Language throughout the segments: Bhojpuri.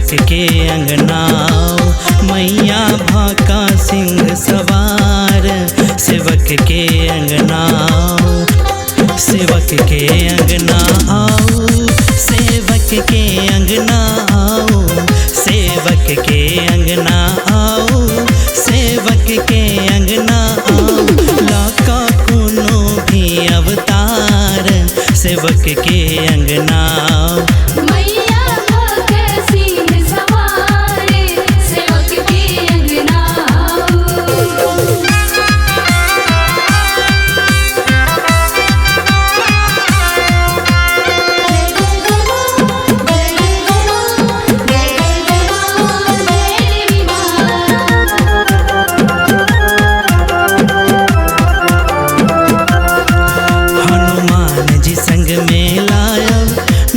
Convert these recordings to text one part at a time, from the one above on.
सेवक के अंगना मैया भाका सिंह सवार। सेवक के अंगना सेवक के अंगना आओ, सेवक के अंगना आओ, सेवक के अंगना आओ, सेवक के अंगना आओ। लाका कोनो भी अवतार सेवक के अंगना आओ।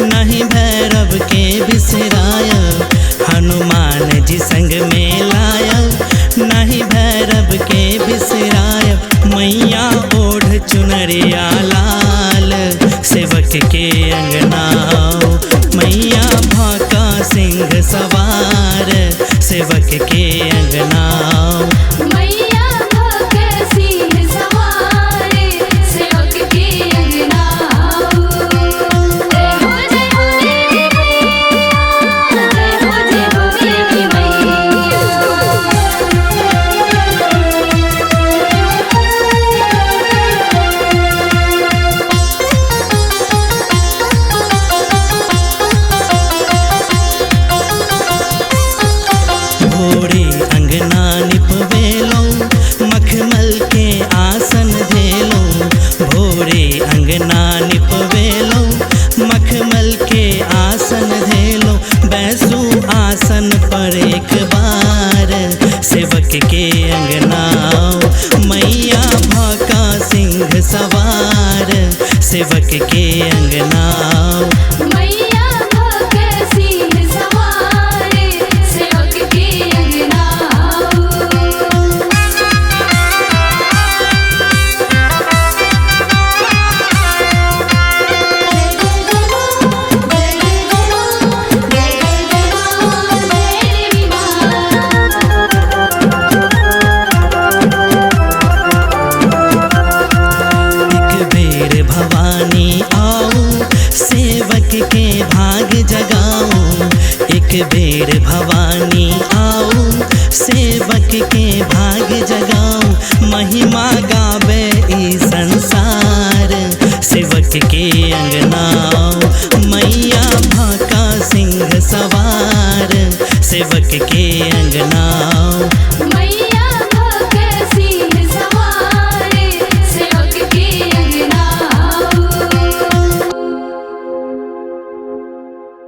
नहीं भैरव के बिसराया, हनुमान जी संग में लाया, नहीं भैरव के बिसराया। मैया ओढ़ चुनरिया लाल सेवक के अंगना आओ। मैया भाका सिंह सवार सेवक के अंगना आओ। भोरे अंगना निपवेलो, मखमल के आसन धेलो। भोरे अंगना निपवेलो, मखमल के आसन धेलो। बैसू आसन पर एक बार सेवक के अंगना आओ। मैया भाका सिंह सवार सेवक के अंगना आओ। भवानी आओ, सेवक के भाग जगाओ। एक बेर भवानी आओ, सेवक के भाग जगाओ। महिमा गावे ई संसार सेवक के अंगना आओ। मैया भाका सिंह सवार सेवक के